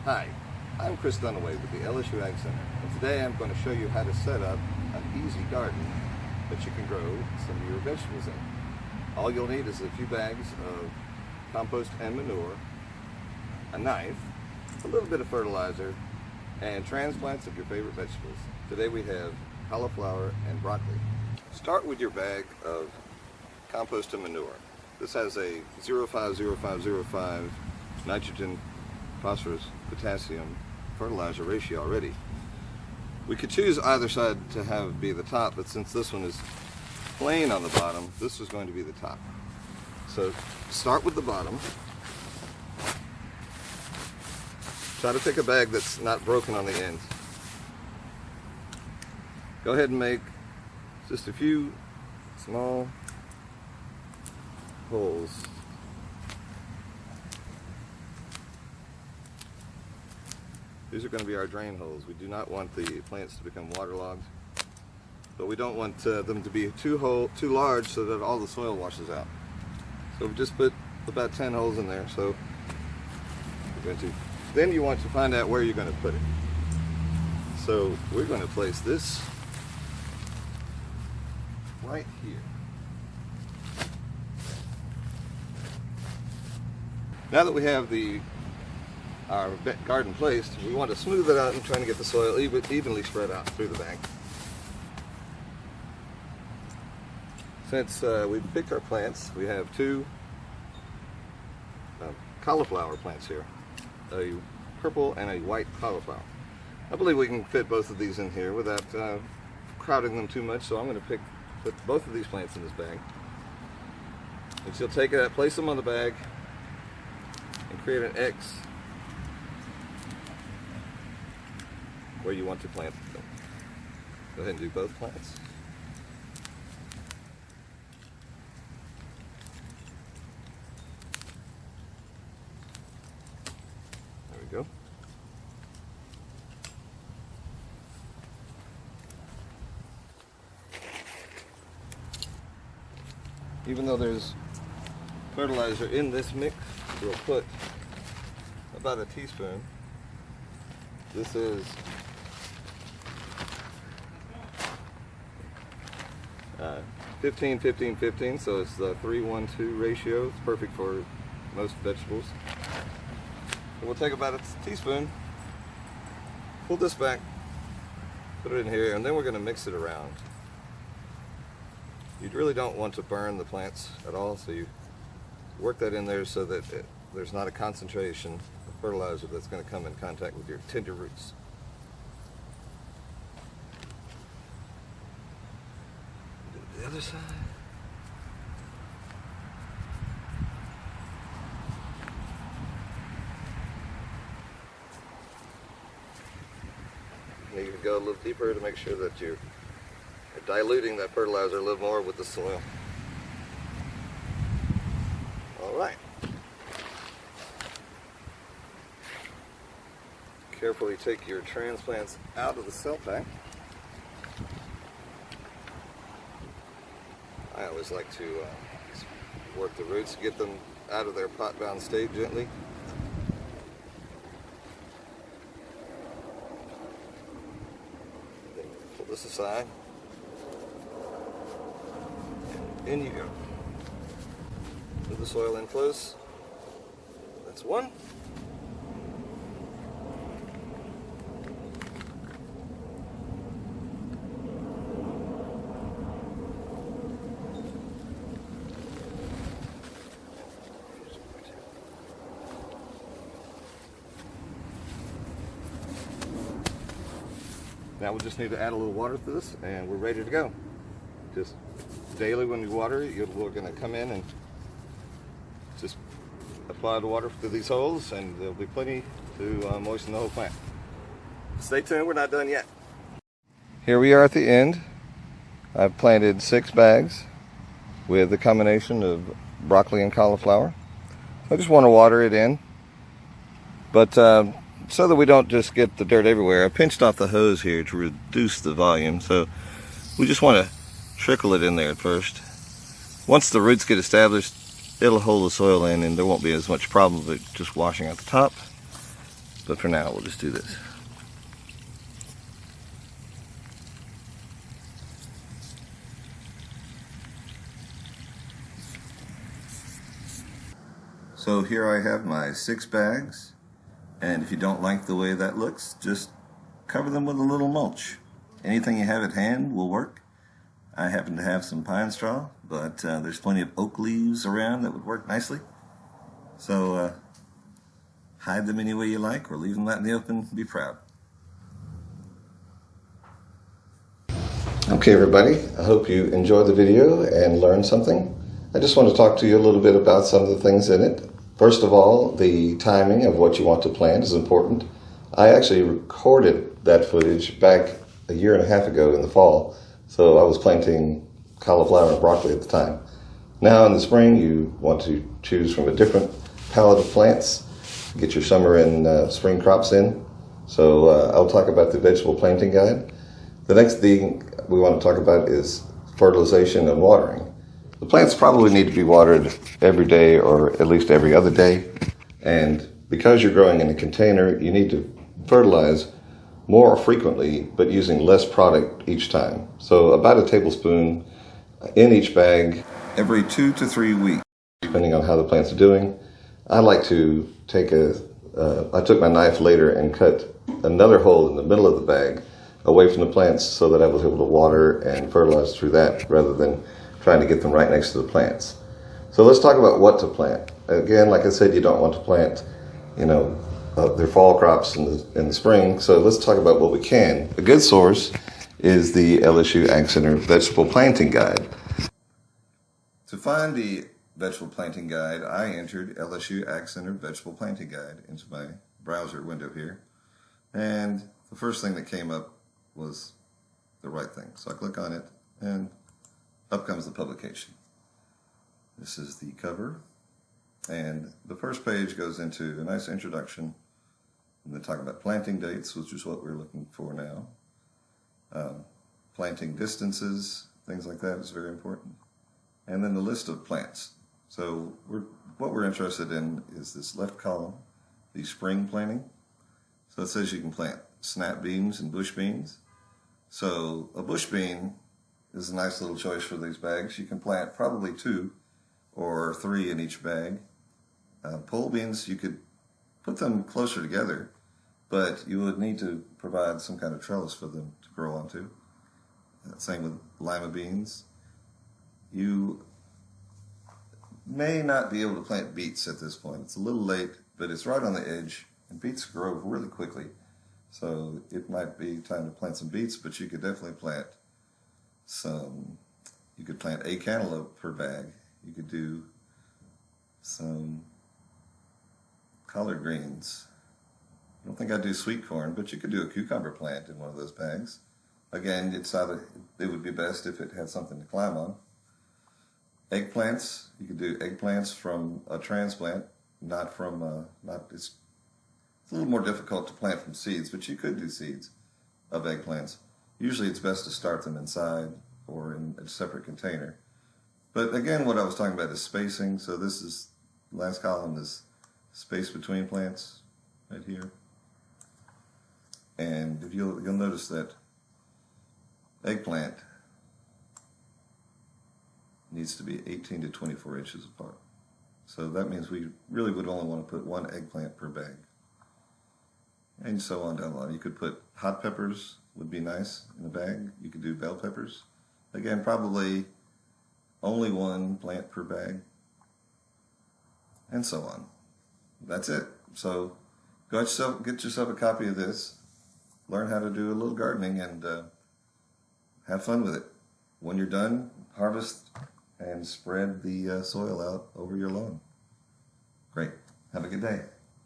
Hi, I'm Chris Dunaway with the LSU Ag Center, and today I'm going to show you how to set up an easy garden that you can grow some of your vegetables in. All you'll need is a few bags of compost and manure, a knife, a little bit of fertilizer, and transplants of your favorite vegetables. Today we have cauliflower and broccoli. Start with your bag of compost and manure. This has a 0.5/0.5/0.5 nitrogen, phosphorus, potassium fertilizer ratio already. We could choose either side to have be the top, but since this one is plain on the bottom, this is going to be the top. So start with the bottom. Try to pick a bag that's not broken on the ends. Go ahead and make just a few small holes. These are going to be our drain holes. We do not want the plants to become waterlogged, but we don't want them to be too large so that all the soil washes out. So we just put about 10 holes in there. So we're going to. Then you want to find out where you're going to put it. So we're going to place this right here. Now that we have our garden placed, we want to smooth it out and trying to get the soil evenly spread out through the bank. Since we've picked our plants, we have two cauliflower plants here, a purple and a white cauliflower. I believe we can fit both of these in here without crowding them too much, so I'm going to put both of these plants in this bag. And she'll take it, place them on the bag, and create an X where you want to plant them. Go ahead and do both plants. There we go. Even though there's fertilizer in this mix, we'll put about a teaspoon. This is 15-15-15, so it's the 3-1-2 ratio. It's perfect for most vegetables. So we'll take about a teaspoon, pull this back, put it in here, and then we're going to mix it around. You really don't want to burn the plants at all, so you work that in there so that there's not a concentration of fertilizer that's going to come in contact with your tender roots. Do the other side. Now you can go a little deeper to make sure that you're diluting that fertilizer a little more with the soil. All right. Carefully take your transplants out of the cell pack. I always like to work the roots, get them out of their pot-bound state gently. Then pull this aside. In you go. Move the soil in close. That's one. Now we'll just need to add a little water to this and we're ready to go. Just daily when you water it, we're going to come in and just apply the water through these holes, and there'll be plenty to moisten the whole plant. Stay tuned, we're not done yet. Here we are at the end. I've planted 6 bags with a combination of broccoli and cauliflower. I just want to water it in, but so that we don't just get the dirt everywhere, I pinched off the hose here to reduce the volume, so we just want to trickle it in there at first. Once the roots get established, it'll hold the soil in and there won't be as much problem of it just washing out the top. But for now, we'll just do this. So here I have my 6 bags, and if you don't like the way that looks, just cover them with a little mulch. Anything you have at hand will work. I happen to have some pine straw, but there's plenty of oak leaves around that would work nicely. So hide them any way you like, or leave them out in the open. Be proud. Okay, everybody, I hope you enjoyed the video and learned something. I just want to talk to you a little bit about some of the things in it. First of all, the timing of what you want to plant is important. I actually recorded that footage back a year and a half ago in the fall, so I was planting cauliflower and broccoli at the time. Now in the spring, you want to choose from a different palette of plants, get your summer and spring crops in. So I'll talk about the vegetable planting guide. The next thing we want to talk about is fertilization and watering. The plants probably need to be watered every day or at least every other day. And because you're growing in a container, you need to fertilize more frequently, but using less product each time. So about a tablespoon in each bag every 2 to 3 weeks, depending on how the plants are doing. I like to take I took my knife later and cut another hole in the middle of the bag away from the plants so that I was able to water and fertilize through that rather than trying to get them right next to the plants. So let's talk about what to plant. Again, like I said, you don't want to plant, their fall crops in the spring. So let's talk about what we can. A good source is the LSU Ag Center Vegetable Planting Guide. To find the Vegetable Planting Guide, I entered LSU Ag Center Vegetable Planting Guide into my browser window here. And the first thing that came up was the right thing. So I click on it and up comes the publication. This is the cover, and the first page goes into a nice introduction, and they talk about planting dates, which is what we're looking for now. Planting distances, things like that is very important. And then the list of plants. So what we're interested in is this left column, the spring planting. So it says you can plant snap beans and bush beans. So a bush bean is a nice little choice for these bags. You can plant probably 2 or 3 in each bag. Pole beans, you could put them closer together, but you would need to provide some kind of trellis for them to grow onto. Same with lima beans. You may not be able to plant beets at this point. It's a little late, but it's right on the edge, and beets grow really quickly. So it might be time to plant some beets, but you could definitely plant you could plant a cantaloupe per bag. You could do some collard greens. I don't think I'd do sweet corn, but you could do a cucumber plant in one of those bags. Again, it would be best if it had something to climb on. Eggplants, you could do eggplants from a transplant, it's a little more difficult to plant from seeds, but you could do seeds of eggplants. Usually it's best to start them inside or in a separate container. But again, what I was talking about is spacing. So this is, last column is space between plants right here. And if you'll notice that eggplant needs to be 18 to 24 inches apart. So that means we really would only want to put 1 eggplant per bag. And so on down the line. You could put hot peppers, would be nice in a bag. You could do bell peppers. Again, probably only 1 plant per bag. And so on. That's it. So get yourself a copy of this. Learn how to do a little gardening and have fun with it. When you're done, harvest and spread the soil out over your lawn. Great. Have a good day.